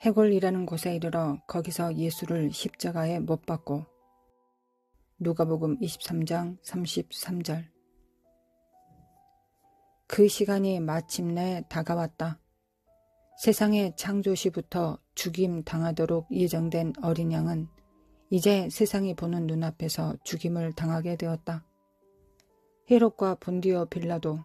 해골이라는 곳에 이르러 거기서 예수를 십자가에 못 박고. 누가복음 23장 33절. 그 시간이 마침내 다가왔다. 세상의 창조시부터 죽임 당하도록 예정된 어린 양은 이제 세상이 보는 눈앞에서 죽임을 당하게 되었다. 헤롯과 본디오 빌라도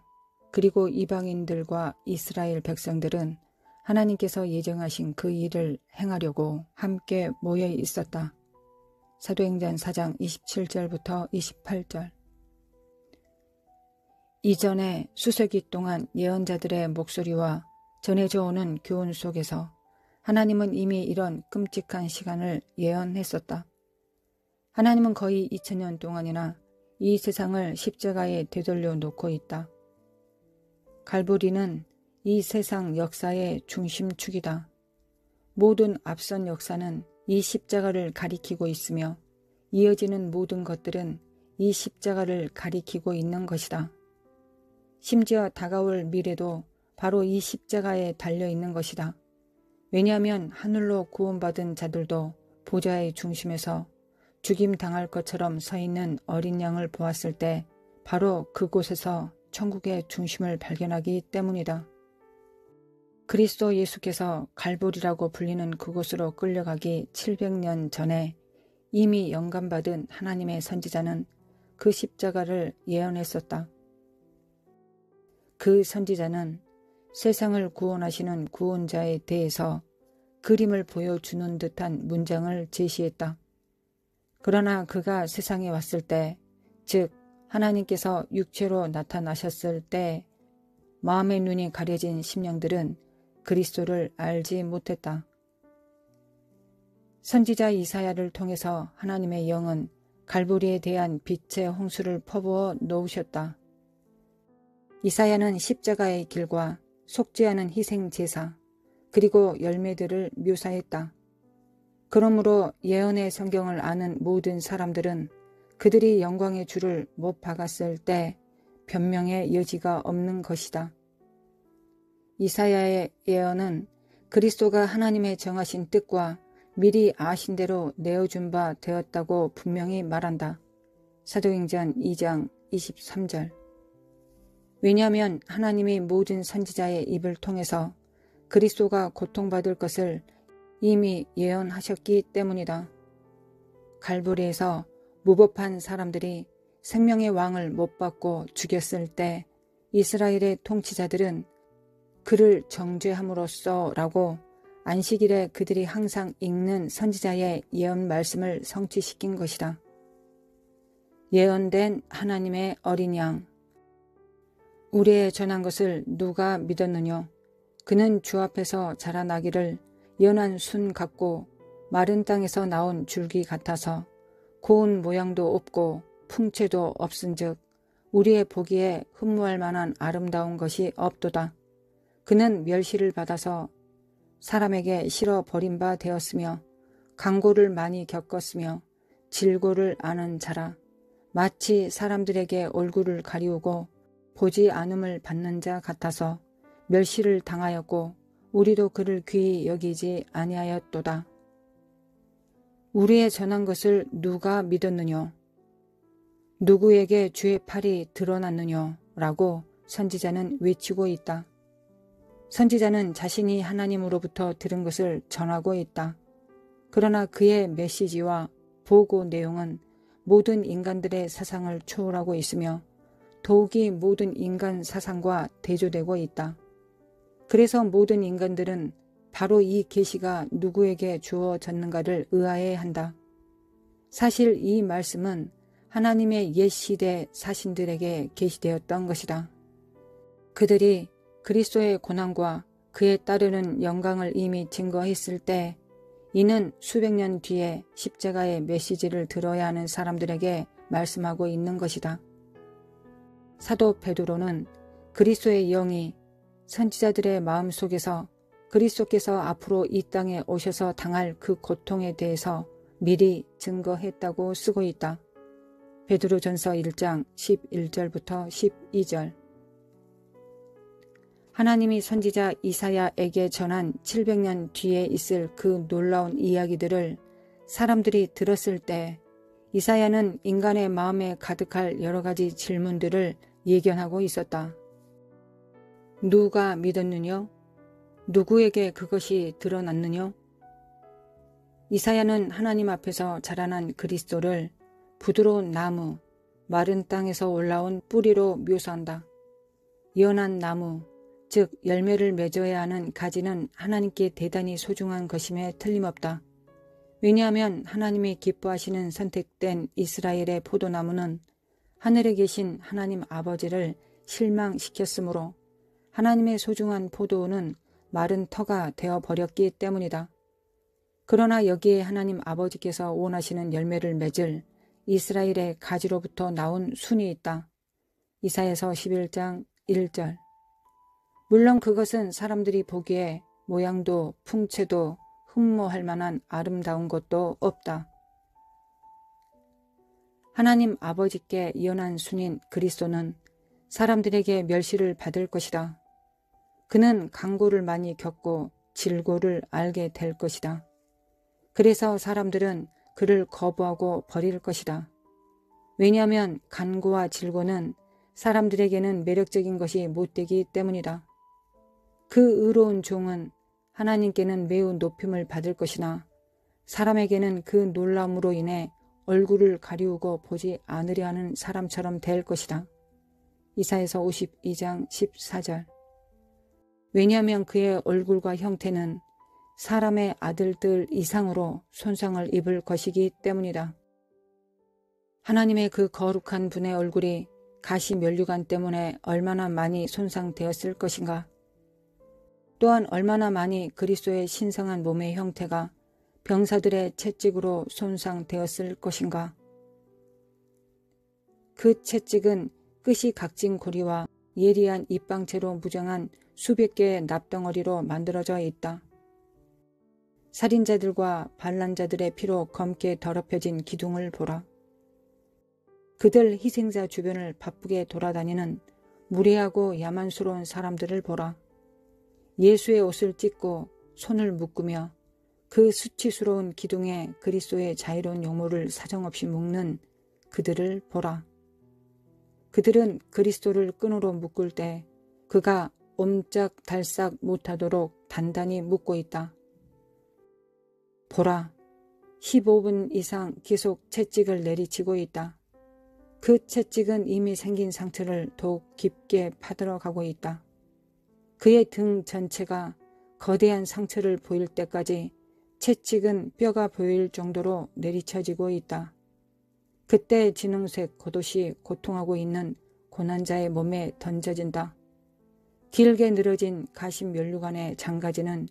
그리고 이방인들과 이스라엘 백성들은 하나님께서 예정하신 그 일을 행하려고 함께 모여 있었다. 사도행전 4장 27절부터 28절. 이전에 수세기 동안 예언자들의 목소리와 전해져 오는 교훈 속에서 하나님은 이미 이런 끔찍한 시간을 예언했었다. 하나님은 거의 2000년 동안이나 이 세상을 십자가에 되돌려 놓고 있다. 갈보리는 이 세상 역사의 중심축이다. 모든 앞선 역사는 이 십자가를 가리키고 있으며 이어지는 모든 것들은 이 십자가를 가리키고 있는 것이다. 심지어 다가올 미래도 바로 이 십자가에 달려 있는 것이다. 왜냐하면 하늘로 구원받은 자들도 보좌의 중심에서 죽임 당할 것처럼 서 있는 어린 양을 보았을 때 바로 그곳에서 천국의 중심을 발견하기 때문이다. 그리스도 예수께서 갈보리라고 불리는 그곳으로 끌려가기 700년 전에 이미 영감받은 하나님의 선지자는 그 십자가를 예언했었다. 그 선지자는 세상을 구원하시는 구원자에 대해서 그림을 보여주는 듯한 문장을 제시했다. 그러나 그가 세상에 왔을 때, 즉 하나님께서 육체로 나타나셨을 때 마음의 눈이 가려진 심령들은 그리스도를 알지 못했다. 선지자 이사야를 통해서 하나님의 영은 갈보리에 대한 빛의 홍수를 퍼부어 놓으셨다. 이사야는 십자가의 길과 속지 않은 희생 제사 그리고 열매들을 묘사했다. 그러므로 예언의 성경을 아는 모든 사람들은 그들이 영광의 주를 못 박았을 때 변명의 여지가 없는 것이다. 이사야의 예언은 그리스도가 하나님의 정하신 뜻과 미리 아신 대로 내어준 바 되었다고 분명히 말한다. 사도행전 2장 23절. 왜냐하면 하나님이 모든 선지자의 입을 통해서 그리스도가 고통받을 것을 이미 예언하셨기 때문이다. 갈보리에서 무법한 사람들이 생명의 왕을 못 받고 죽였을 때 이스라엘의 통치자들은 그를 정죄함으로써 라고 안식일에 그들이 항상 읽는 선지자의 예언 말씀을 성취시킨 것이다. 예언된 하나님의 어린 양. 우리의 전한 것을 누가 믿었느냐? 그는 주 앞에서 자라나기를 연한 순 같고 마른 땅에서 나온 줄기 같아서 고운 모양도 없고 풍채도 없은즉 우리의 보기에 흠모할 만한 아름다운 것이 없도다. 그는 멸시를 받아서 사람에게 실어 버린 바 되었으며 강고를 많이 겪었으며 질고를 아는 자라. 마치 사람들에게 얼굴을 가리우고 보지 않음을 받는 자 같아서 멸시를 당하였고 우리도 그를 귀히 여기지 아니하였도다. 우리의 전한 것을 누가 믿었느냐? 누구에게 주의 팔이 드러났느냐? 라고 선지자는 외치고 있다. 선지자는 자신이 하나님으로부터 들은 것을 전하고 있다. 그러나 그의 메시지와 보고 내용은 모든 인간들의 사상을 초월하고 있으며 더욱이 모든 인간 사상과 대조되고 있다. 그래서 모든 인간들은 바로 이 계시가 누구에게 주어졌는가를 의아해한다. 사실 이 말씀은 하나님의 옛 시대 사신들에게 계시되었던 것이다. 그들이 그리스도의 고난과 그에 따르는 영광을 이미 증거했을 때 이는 수백 년 뒤에 십자가의 메시지를 들어야 하는 사람들에게 말씀하고 있는 것이다. 사도 베드로는 그리스도의 영이 선지자들의 마음속에서 그리스도께서 앞으로 이 땅에 오셔서 당할 그 고통에 대해서 미리 증거했다고 쓰고 있다. 베드로전서 1장 11절부터 12절. 하나님이 선지자 이사야에게 전한 700년 뒤에 있을 그 놀라운 이야기들을 사람들이 들었을 때 이사야는 인간의 마음에 가득할 여러 가지 질문들을 예견하고 있었다. 누가 믿었느냐? 누구에게 그것이 드러났느냐? 이사야는 하나님 앞에서 자라난 그리스도를 부드러운 나무, 마른 땅에서 올라온 뿌리로 묘사한다. 연한 나무, 즉 열매를 맺어야 하는 가지는 하나님께 대단히 소중한 것임에 틀림없다. 왜냐하면 하나님이 기뻐하시는 선택된 이스라엘의 포도나무는 하늘에 계신 하나님 아버지를 실망시켰으므로 하나님의 소중한 포도는 마른 터가 되어버렸기 때문이다. 그러나 여기에 하나님 아버지께서 원하시는 열매를 맺을 이스라엘의 가지로부터 나온 순이 있다. 이사야서 11장 1절. 물론 그것은 사람들이 보기에 모양도 풍채도 흠모할 만한 아름다운 것도 없다. 하나님 아버지께 연한 순인 그리스도는 사람들에게 멸시를 받을 것이다. 그는 강고를 많이 겪고 질고를 알게 될 것이다. 그래서 사람들은 그를 거부하고 버릴 것이다. 왜냐하면 간고와 질고는 사람들에게는 매력적인 것이 못되기 때문이다. 그 의로운 종은 하나님께는 매우 높임을 받을 것이나 사람에게는 그 놀라움으로 인해 얼굴을 가리우고 보지 않으려 하는 사람처럼 될 것이다. 이사야서 52장 14절. 왜냐하면 그의 얼굴과 형태는 사람의 아들들 이상으로 손상을 입을 것이기 때문이다. 하나님의 그 거룩한 분의 얼굴이 가시 면류관 때문에 얼마나 많이 손상되었을 것인가. 또한 얼마나 많이 그리스도의 신성한 몸의 형태가 병사들의 채찍으로 손상되었을 것인가. 그 채찍은 끝이 각진 고리와 예리한 입방체로 무장한 수백 개의 납덩어리로 만들어져 있다. 살인자들과 반란자들의 피로 검게 더럽혀진 기둥을 보라. 그들 희생자 주변을 바쁘게 돌아다니는 무례하고 야만스러운 사람들을 보라. 예수의 옷을 찢고 손을 묶으며 그 수치스러운 기둥에 그리스도의 자유로운 용모를 사정없이 묶는 그들을 보라. 그들은 그리스도를 끈으로 묶을 때 그가 옴짝달싹 못하도록 단단히 묶고 있다. 보라, 15분 이상 계속 채찍을 내리치고 있다. 그 채찍은 이미 생긴 상처를 더욱 깊게 파들어가고 있다. 그의 등 전체가 거대한 상처를 보일 때까지 채찍은 뼈가 보일 정도로 내리쳐지고 있다. 그때 진홍색 겉옷이 고통하고 있는 고난자의 몸에 던져진다. 길게 늘어진 가시 면류관의 장가지는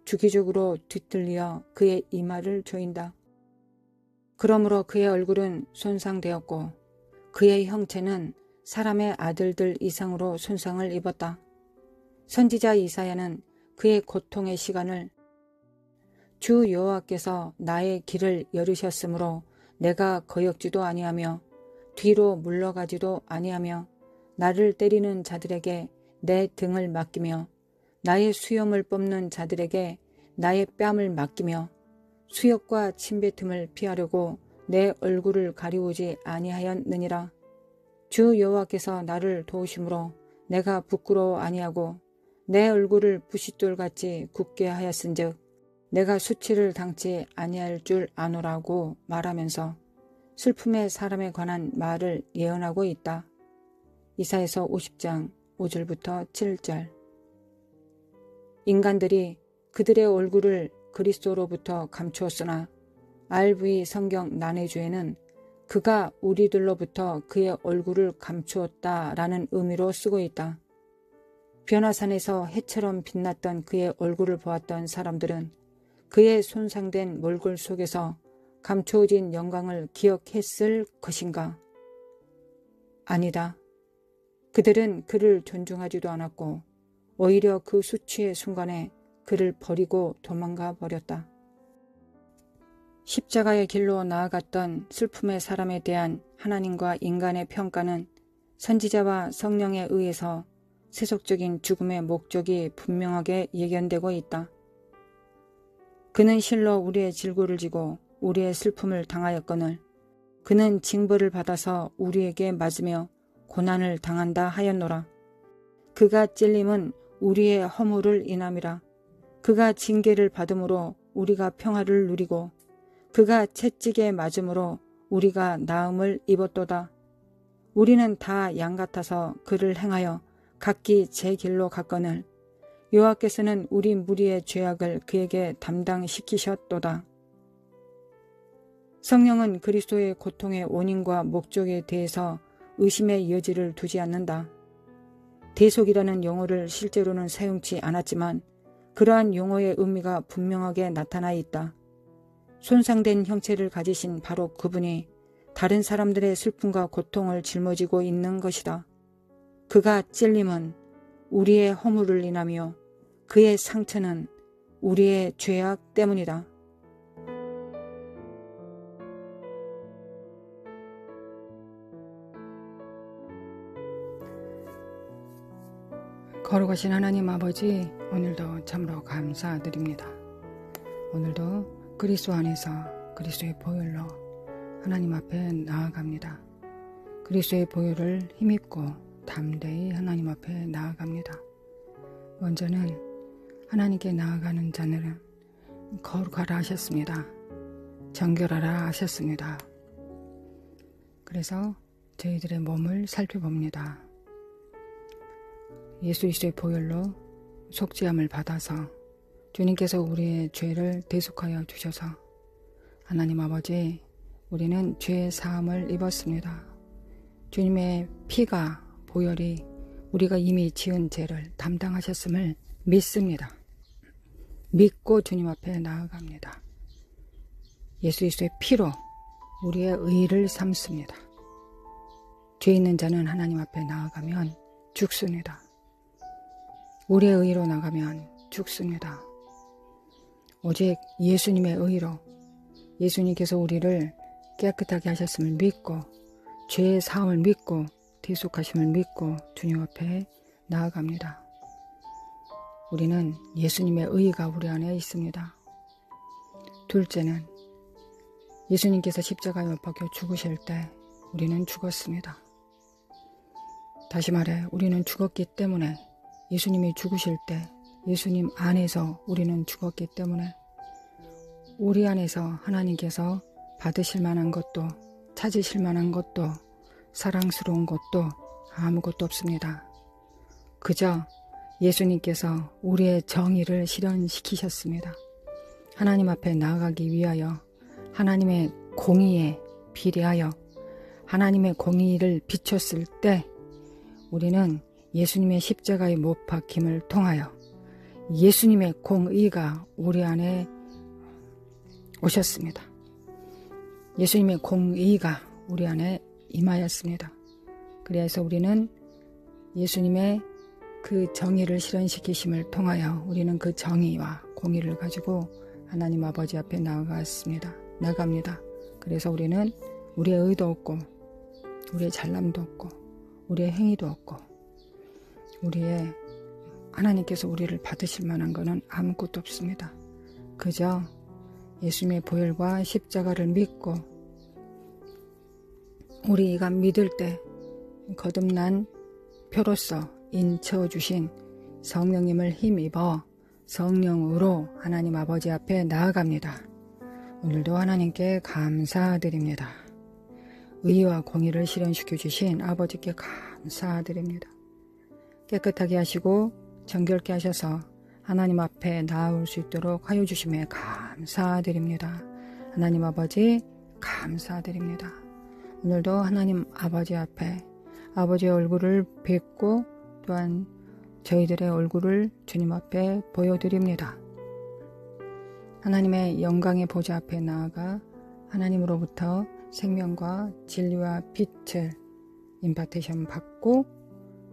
주기적으로 뒤틀려 그의 이마를 조인다. 그러므로 그의 얼굴은 손상되었고 그의 형체는 사람의 아들들 이상으로 손상을 입었다. 선지자 이사야는 그의 고통의 시간을 주 여호와께서 나의 길을 열으셨으므로 내가 거역지도 아니하며 뒤로 물러가지도 아니하며 나를 때리는 자들에게 내 등을 맡기며 나의 수염을 뽑는 자들에게 나의 뺨을 맡기며 수욕과 침뱉음을 피하려고 내 얼굴을 가리우지 아니하였느니라. 주 여호와께서 나를 도우심으로 내가 부끄러워 아니하고 내 얼굴을 부싯돌같이 굳게 하였은즉 내가 수치를 당치 아니할 줄 아노라고 말하면서 슬픔의 사람에 관한 말을 예언하고 있다. 이사야서 50장 5절부터 7절. 인간들이 그들의 얼굴을 그리스도로부터 감추었으나 RV 성경 난해주에는 그가 우리들로부터 그의 얼굴을 감추었다라는 의미로 쓰고 있다. 변화산에서 해처럼 빛났던 그의 얼굴을 보았던 사람들은 그의 손상된 몰골 속에서 감추어진 영광을 기억했을 것인가? 아니다. 그들은 그를 존중하지도 않았고 오히려 그 수치의 순간에 그를 버리고 도망가 버렸다. 십자가의 길로 나아갔던 슬픔의 사람에 대한 하나님과 인간의 평가는 선지자와 성령에 의해서 세속적인 죽음의 목적이 분명하게 예견되고 있다. 그는 실로 우리의 질고를 지고 우리의 슬픔을 당하였거늘 그는 징벌을 받아서 우리에게 맞으며 고난을 당한다 하였노라. 그가 찔림은 우리의 허물을 인함이라. 그가 징계를 받음으로 우리가 평화를 누리고 그가 채찍에 맞음으로 우리가 나음을 입었도다. 우리는 다 양 같아서 그를 행하여 각기 제 길로 갔거늘 여호와께서는 우리 무리의 죄악을 그에게 담당시키셨도다. 성령은 그리스도의 고통의 원인과 목적에 대해서 의심의 여지를 두지 않는다. 대속이라는 용어를 실제로는 사용치 않았지만 그러한 용어의 의미가 분명하게 나타나 있다. 손상된 형체를 가지신 바로 그분이 다른 사람들의 슬픔과 고통을 짊어지고 있는 것이다. 그가 찔림은 우리의 허물을 인하며 그의 상처는 우리의 죄악 때문이다. 거룩하신 하나님 아버지, 오늘도 참으로 감사드립니다. 오늘도 그리스도 안에서 그리스도의 보혈로 하나님 앞에 나아갑니다. 그리스도의 보혈을 힘입고 담대히 하나님 앞에 나아갑니다. 먼저는 하나님께 나아가는 자들은 거룩하라 하셨습니다. 정결하라 하셨습니다. 그래서 저희들의 몸을 살펴봅니다. 예수 그리스도의 보혈로 속죄함을 받아서 주님께서 우리의 죄를 대속하여 주셔서 하나님 아버지, 우리는 죄 사함을 입었습니다. 주님의 피가 보혈이 우리가 이미 지은 죄를 담당하셨음을 믿습니다. 믿고 주님 앞에 나아갑니다. 예수 그리스도의 피로 우리의 의를 삼습니다. 죄 있는 자는 하나님 앞에 나아가면 죽습니다. 우리의 의로 나가면 죽습니다. 오직 예수님의 의로 예수님께서 우리를 깨끗하게 하셨음을 믿고 죄의 사함을 믿고 대속하심을 믿고 주님 앞에 나아갑니다. 우리는 예수님의 의가 우리 안에 있습니다. 둘째는 예수님께서 십자가에 못 박혀 죽으실 때 우리는 죽었습니다. 다시 말해 우리는 죽었기 때문에 예수님이 죽으실 때 예수님 안에서 우리는 죽었기 때문에 우리 안에서 하나님께서 받으실 만한 것도 찾으실 만한 것도 사랑스러운 것도 아무것도 없습니다. 그저 예수님께서 우리의 정의를 실현시키셨습니다. 하나님 앞에 나아가기 위하여 하나님의 공의에 비례하여 하나님의 공의를 비췄을 때 우리는 예수님의 십자가의 못 박힘을 통하여 예수님의 공의가 우리 안에 오셨습니다. 예수님의 공의가 우리 안에 임하였습니다. 그래서 우리는 예수님의 그 정의를 실현시키심을 통하여 우리는 그 정의와 공의를 가지고 하나님 아버지 앞에 나갑니다. 그래서 우리는 우리의 의도 없고 우리의 잘남도 없고 우리의 행위도 없고 우리의 하나님께서 우리를 받으실 만한 것은 아무것도 없습니다. 그저 예수님의 보혈과 십자가를 믿고 우리가 믿을 때 거듭난 표로서 인쳐주신 성령님을 힘입어 성령으로 하나님 아버지 앞에 나아갑니다. 오늘도 하나님께 감사드립니다. 의와 공의를 실현시켜 주신 아버지께 감사드립니다. 깨끗하게 하시고 정결케 하셔서 하나님 앞에 나아올 수 있도록 하여 주심에 감사드립니다. 하나님 아버지 감사드립니다. 오늘도 하나님 아버지 앞에 아버지의 얼굴을 뵙고 또한 저희들의 얼굴을 주님 앞에 보여드립니다. 하나님의 영광의 보좌 앞에 나아가 하나님으로부터 생명과 진리와 빛을 임파테이션 받고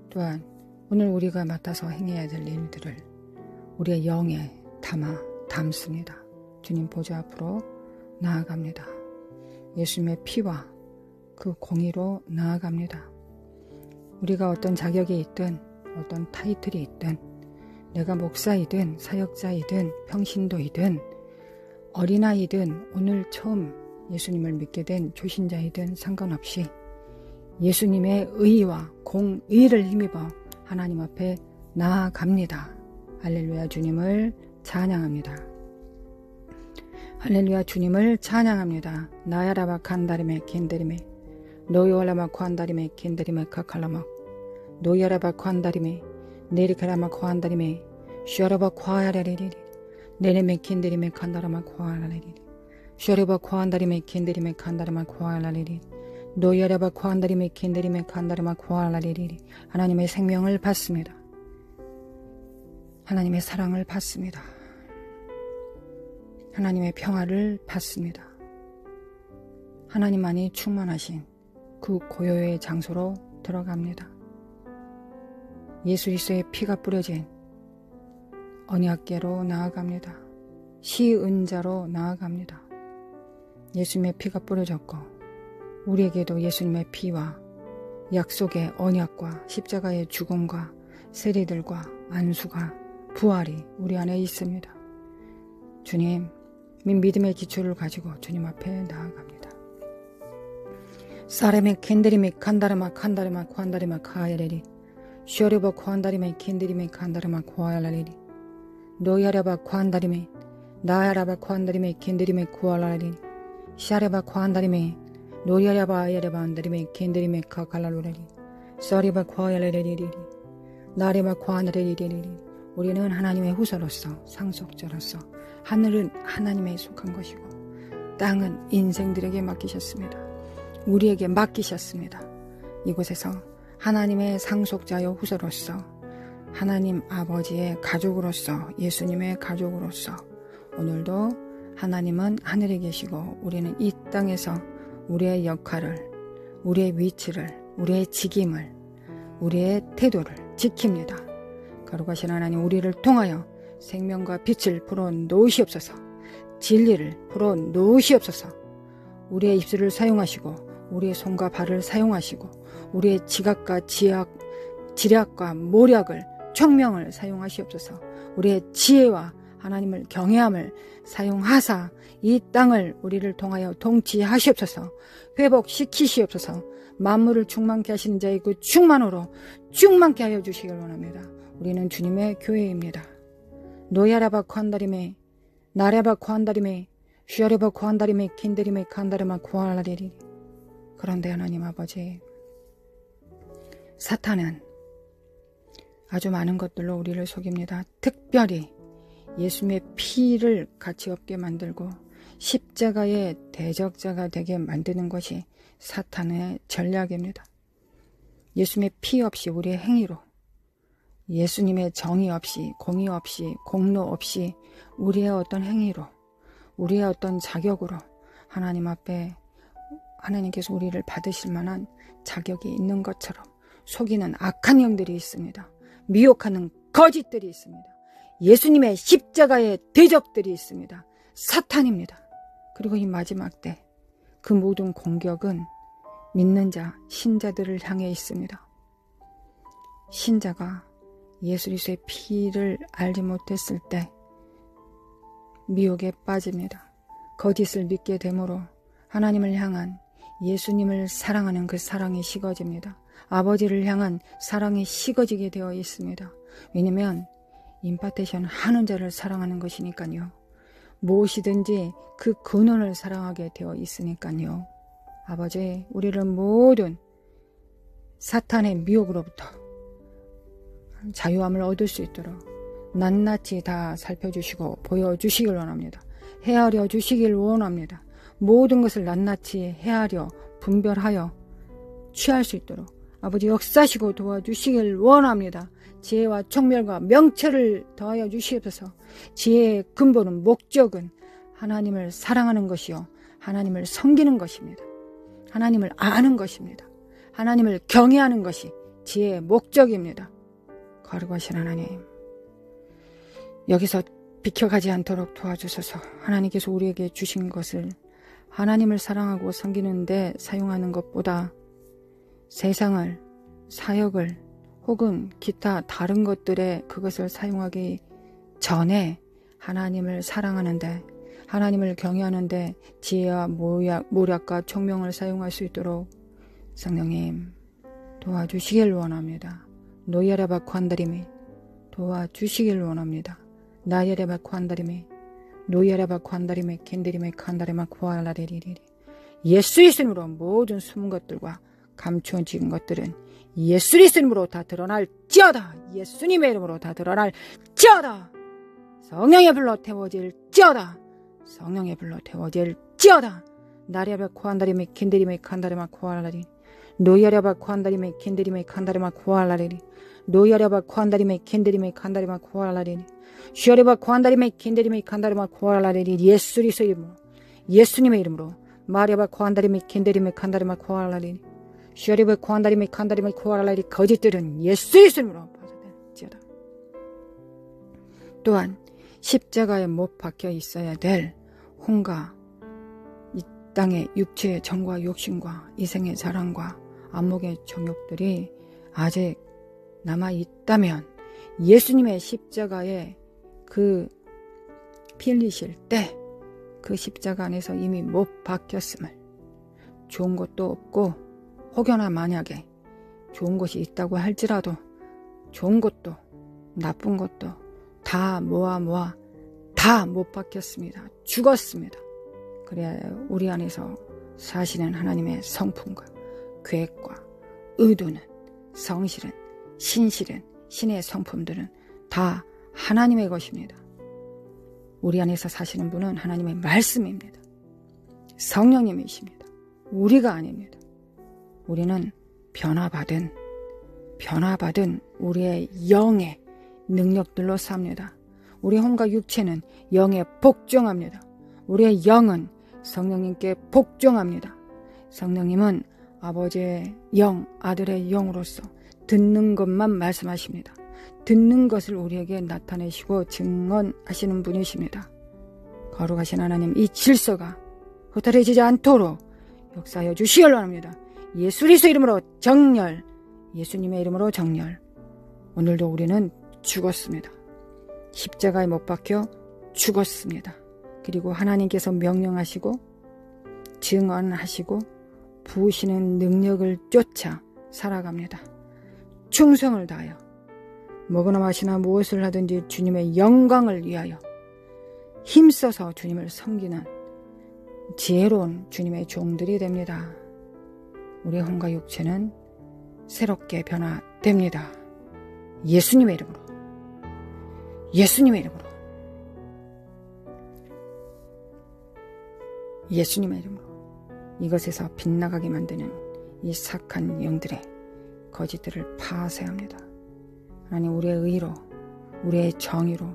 또한 오늘 우리가 맡아서 행해야 될 일들을 우리의 영에 담습니다. 주님 보좌 앞으로 나아갑니다. 예수님의 피와 그 공의로 나아갑니다. 우리가 어떤 자격이 있든 어떤 타이틀이 있든, 내가 목사이든 사역자이든 평신도이든 어린아이든 오늘 처음 예수님을 믿게 된 초신자이든 상관없이 예수님의 의와 공의를 힘입어 하나님 앞에 나아갑니다. 할렐루야, 주님을 찬양합니다. 할렐루야, 주님을 찬양합니다. 나야라바 칸다리메 겐데리메 노요라마 칸다리메 겐데리메 카칼라마 노야라바 칸다리메 네리카라마 칸다리메 슈아라바 콰야라리리 네레메 겐데리메 칸다라마 콰야라리리 슈아라바 칸다리메 겐데리메 칸다라마 콰야라리리 노야라바 칸다리메 겐데리메 칸다라마 콰야라리리. 하나님의 생명을 받습니다. 하나님의 사랑을 받습니다. 하나님의 평화를 받습니다. 하나님만이 충만하신 그 고요의 장소로 들어갑니다. 예수 그리스도의 피가 뿌려진 언약궤로 나아갑니다. 시은자로 나아갑니다. 예수님의 피가 뿌려졌고 우리에게도 예수님의 피와 약속의 언약과 십자가의 죽음과 세례들과 안수가 부활이 우리 안에 있습니다. 주님, 믿음의 기초를 가지고 주님 앞에 나아갑니다. 사레메 켄데리메 칸다르마 칸다르마 칸다르마 카야레리 쇼르바 칸다리메 켄데리메 칸다르마 코알라레리 노야라바 칸다리메 나야라바 칸다리메 켄데리메 코알라레리 샤레바 칸다리메 노야라바 야라바 안다리메 켄데리메 카칼라로레리 서리바 코알라레리리 나레바 칸다레리리리. 우리는 하나님의 후손으로서 상속자로서 하늘은 하나님의 속한 것이고 땅은 인생들에게 맡기셨습니다. 우리에게 맡기셨습니다. 이곳에서 하나님의 상속자여 후손으로서 하나님 아버지의 가족으로서 예수님의 가족으로서 오늘도 하나님은 하늘에 계시고 우리는 이 땅에서 우리의 역할을, 우리의 위치를, 우리의 직임을, 우리의 태도를 지킵니다. 거룩하신 하나님, 우리를 통하여 생명과 빛을 불어넣으시옵소서. 진리를 불어넣으시옵소서. 우리의 입술을 사용하시고 우리의 손과 발을 사용하시고 우리의 지각과 지략과 모략을 총명을 사용하시옵소서. 우리의 지혜와 하나님을 경외함을 사용하사 이 땅을 우리를 통하여 통치하시옵소서. 회복시키시옵소서. 만물을 충만케 하시는 자의 그 충만으로 충만케 하여 주시길 원합니다. 우리는 주님의 교회입니다. 노야라바 칸다리메 나라바 칸다리메 슈아레바 칸다리메 킨데리메 칸다르마 코알라리리. 그런데 하나님 아버지, 사탄은 아주 많은 것들로 우리를 속입니다. 특별히 예수님의 피를 가치 없게 만들고 십자가의 대적자가 되게 만드는 것이 사탄의 전략입니다. 예수님의 피 없이 우리의 행위로, 예수님의 정의 없이, 공의 없이, 공로 없이 우리의 어떤 행위로, 우리의 어떤 자격으로 하나님 앞에 하나님께서 우리를 받으실 만한 자격이 있는 것처럼 속이는 악한 영들이 있습니다. 미혹하는 거짓들이 있습니다. 예수님의 십자가의 대적들이 있습니다. 사탄입니다. 그리고 이 마지막 때 그 모든 공격은 믿는 자, 신자들을 향해 있습니다. 신자가 예수 그리스도의 피를 알지 못했을 때 미혹에 빠집니다. 거짓을 믿게 되므로 하나님을 향한 예수님을 사랑하는 그 사랑이 식어집니다. 아버지를 향한 사랑이 식어지게 되어 있습니다. 왜냐하면 임파테이션 하는 자를 사랑하는 것이니까요. 무엇이든지 그 근원을 사랑하게 되어 있으니까요. 아버지, 우리를 모든 사탄의 미혹으로부터 자유함을 얻을 수 있도록 낱낱이 다 살펴주시고 보여주시길 원합니다. 헤아려 주시길 원합니다. 모든 것을 낱낱이 헤아려 분별하여 취할 수 있도록 아버지 역사시고 도와주시길 원합니다. 지혜와 총명과 명철을 더하여 주시옵소서. 지혜의 근본은, 목적은 하나님을 사랑하는 것이요 하나님을 섬기는 것입니다. 하나님을 아는 것입니다. 하나님을 경외하는 것이 지혜의 목적입니다. 거룩하신 하나님, 여기서 비켜가지 않도록 도와주소서. 하나님께서 우리에게 주신 것을 하나님을 사랑하고 섬기는 데 사용하는 것보다 세상을, 사역을, 혹은 기타 다른 것들에 그것을 사용하기 전에 하나님을 사랑하는데, 하나님을 경외하는데 지혜와 모략과 총명을 사용할 수 있도록 성령님 도와주시길 원합니다. 노예라바쿠 한다리미 도와주시길 원합니다. 나예라바쿠 한다리미 노예라바쿠 한다리미 겐데리미 칸다리마 쿠알라리리리. 예수 이름으로 모든 숨은 것들과 감추어진 것들은 예수 이름으로 다 드러날지어다. 예수님의 이름으로 다 드러날지어다. 성령의 불로 태워질지어다. 성령의 불로 태워질지어다. 나리아바쿠 한다리미 겐데리미 칸다리마 쿠알라리 노야라바쿠 한다리미 겐데리미 칸다리마 쿠알라리 노야라바쿠 한다리미 겐데리미 칸다리마 쿠알라리 슈아리바쿠 한다리미 겐데리미 칸다리마 쿠알라리 예수 그리스도의 이름으로 예수님의 이름으로 마리아바쿠 한다리미 겐데리미 칸다리마 쿠알라리 슈아리바쿠 한다리미 칸다리마 쿠알라리 거짓들은 예수 이름으로 벗어날지어다. 또한 십자가에 못 박혀 있어야 될 혼과 이 땅의 육체의 정과 욕심과 이생의 자랑과 안목의 정욕들이 아직 남아있다면 예수님의 십자가에 그 피 흘리실 때 그 십자가 안에서 이미 못 박혔음을, 좋은 것도 없고 혹여나 만약에 좋은 것이 있다고 할지라도 좋은 것도 나쁜 것도 다 모아 다 못 박혔습니다. 죽었습니다. 그래야 우리 안에서 사시는 하나님의 성품과 계획과 의도는, 성실은, 신실은, 신의 성품들은 다 하나님의 것입니다. 우리 안에서 사시는 분은 하나님의 말씀입니다. 성령님이십니다. 우리가 아닙니다. 우리는 변화받은 우리의 영의 능력들로 삽니다. 우리 혼과 육체는 영에 복종합니다. 우리의 영은 성령님께 복종합니다. 성령님은 아버지의 영, 아들의 영으로서 듣는 것만 말씀하십니다. 듣는 것을 우리에게 나타내시고 증언하시는 분이십니다. 거룩하신 하나님, 이 질서가 흐트러지지 않도록 역사하여 주시길 원합니다. 예수 그리스도 이름으로 정렬, 예수님의 이름으로 정렬. 오늘도 우리는 죽었습니다. 십자가에 못 박혀 죽었습니다. 그리고 하나님께서 명령하시고 증언하시고 부으시는 능력을 쫓아 살아갑니다. 충성을 다하여 먹으나 마시나 무엇을 하든지 주님의 영광을 위하여 힘써서 주님을 섬기는 지혜로운 주님의 종들이 됩니다. 우리의 혼과 육체는 새롭게 변화됩니다. 예수님의 이름으로, 예수님의 이름으로, 예수님의 이름으로 이것에서 빗나가게 만드는 이 착한 영들의 거짓들을 파쇄합니다. 하나님, 우리의 의로, 우리의 정의로,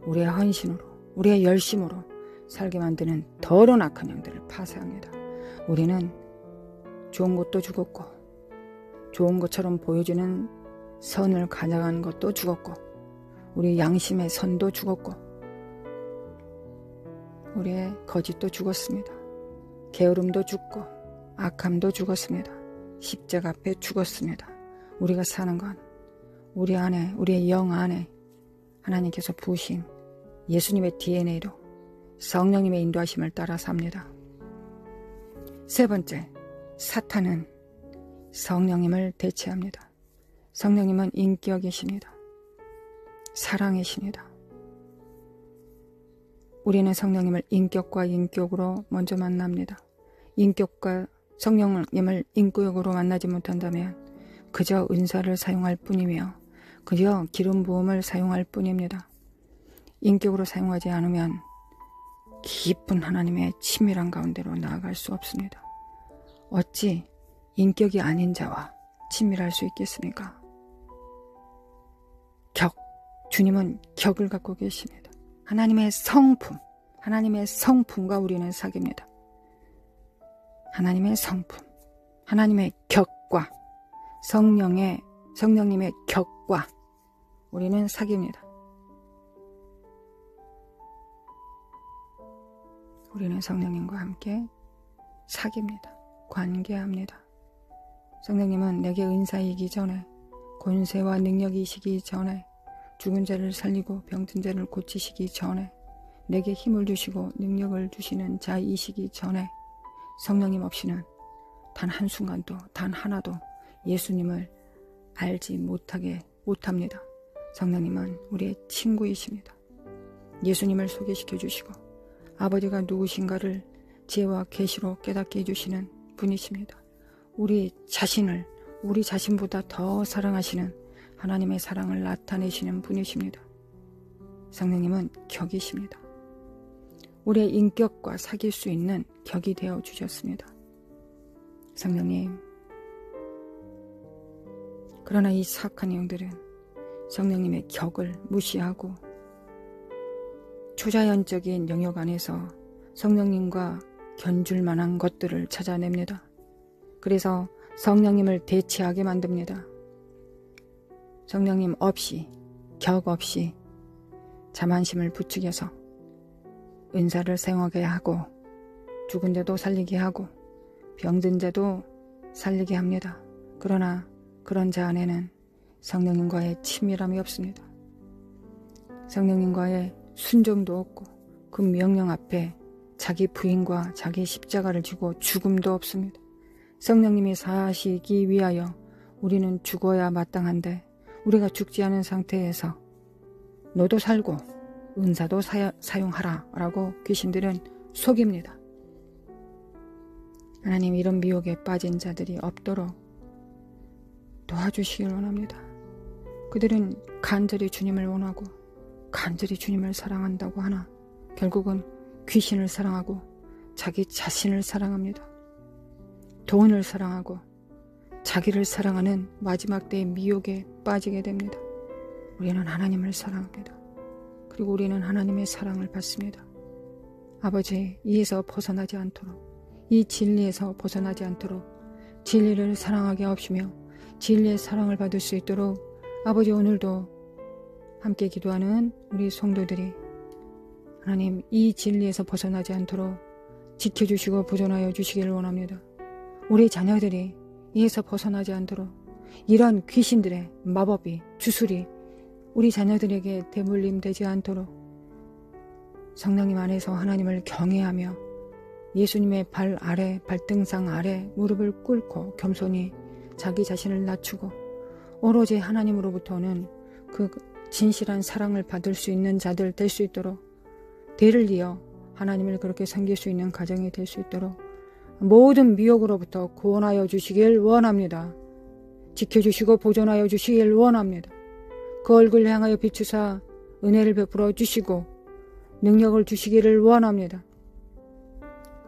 우리의 헌신으로, 우리의 열심으로 살게 만드는 더러운 악한 영들을 파쇄합니다. 우리는 좋은 것도 죽었고 좋은 것처럼 보여주는 선을 가져간 것도 죽었고 우리 양심의 선도 죽었고 우리의 거짓도 죽었습니다. 게으름도 죽고 악함도 죽었습니다. 십자가 앞에 죽었습니다. 우리가 사는 건 우리 안에, 우리의 영 안에 하나님께서 부으신 예수님의 DNA로 성령님의 인도하심을 따라 삽니다. 세 번째, 사탄은 성령님을 대체합니다. 성령님은 인격이십니다. 사랑이십니다. 우리는 성령님을 인격과 인격으로 먼저 만납니다. 인격과 성령님을 인격으로 만나지 못한다면 그저 은사를 사용할 뿐이며 그저 기름 부음을 사용할 뿐입니다. 인격으로 사용하지 않으면 깊은 하나님의 친밀한 가운데로 나아갈 수 없습니다. 어찌 인격이 아닌 자와 친밀할 수 있겠습니까? 주님은 격을 갖고 계십니다. 하나님의 성품과 우리는 사귑니다. 하나님의 성품, 하나님의 격과 성령님의 격과 우리는 사귑니다. 우리는 성령님과 함께 사귑니다. 관계합니다. 성령님은 내게 은사이기 전에 권세와 능력이시기 전에, 죽은 자를 살리고 병든 자를 고치시기 전에, 내게 힘을 주시고 능력을 주시는 자이시기 전에 성령님 없이는 단 한순간도, 단 하나도 예수님을 알지 못합니다. 성령님은 우리의 친구이십니다. 예수님을 소개시켜 주시고 아버지가 누구신가를 지혜와 계시로 깨닫게 해주시는 분이십니다. 우리 자신보다 더 사랑하시는 하나님의 사랑을 나타내시는 분이십니다. 성령님은 격이십니다. 우리의 인격과 사귈 수 있는 격이 되어 주셨습니다. 성령님, 그러나 이 사악한 영들은 성령님의 격을 무시하고 초자연적인 영역 안에서 성령님과 견줄 만한 것들을 찾아냅니다. 그래서 성령님을 대체하게 만듭니다. 성령님 없이, 격 없이 자만심을 부추겨서 은사를 사용하게 하고 죽은 자도 살리게 하고 병든 자도 살리게 합니다. 그러나 그런 자 안에는 성령님과의 친밀함이 없습니다. 성령님과의 순종도 없고 그 명령 앞에 자기 부인과 자기 십자가를 지고 죽음도 없습니다. 성령님이 사시기 위하여 우리는 죽어야 마땅한데 우리가 죽지 않은 상태에서 너도 살고 은사도 사용하라 라고 귀신들은 속입니다. 하나님, 이런 미혹에 빠진 자들이 없도록 도와주시길 원합니다. 그들은 간절히 주님을 원하고 간절히 주님을 사랑한다고 하나 결국은 귀신을 사랑하고 자기 자신을 사랑합니다. 돈을 사랑하고 자기를 사랑하는 마지막 때의 미혹에 빠지게 됩니다. 우리는 하나님을 사랑합니다. 그리고 우리는 하나님의 사랑을 받습니다. 아버지, 이에서 벗어나지 않도록, 이 진리에서 벗어나지 않도록 진리를 사랑하게 하옵시며 진리의 사랑을 받을 수 있도록 아버지, 오늘도 함께 기도하는 우리 성도들이 하나님, 이 진리에서 벗어나지 않도록 지켜주시고 보존하여 주시기를 원합니다. 우리 자녀들이 이에서 벗어나지 않도록 이런 귀신들의 마법이, 주술이 우리 자녀들에게 대물림 되지 않도록 성령님 안에서 하나님을 경외하며 예수님의 발 아래, 발등상 아래 무릎을 꿇고 겸손히 자기 자신을 낮추고 오로지 하나님으로부터는 그 진실한 사랑을 받을 수 있는 자들 될 수 있도록, 대를 이어 하나님을 그렇게 섬길 수 있는 가정이 될 수 있도록 모든 미혹으로부터 구원하여 주시길 원합니다. 지켜주시고 보존하여 주시길 원합니다. 그 얼굴 향하여 비추사 은혜를 베풀어 주시고 능력을 주시기를 원합니다.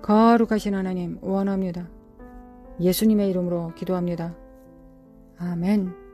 거룩하신 하나님 원합니다. 예수님의 이름으로 기도합니다. 아멘.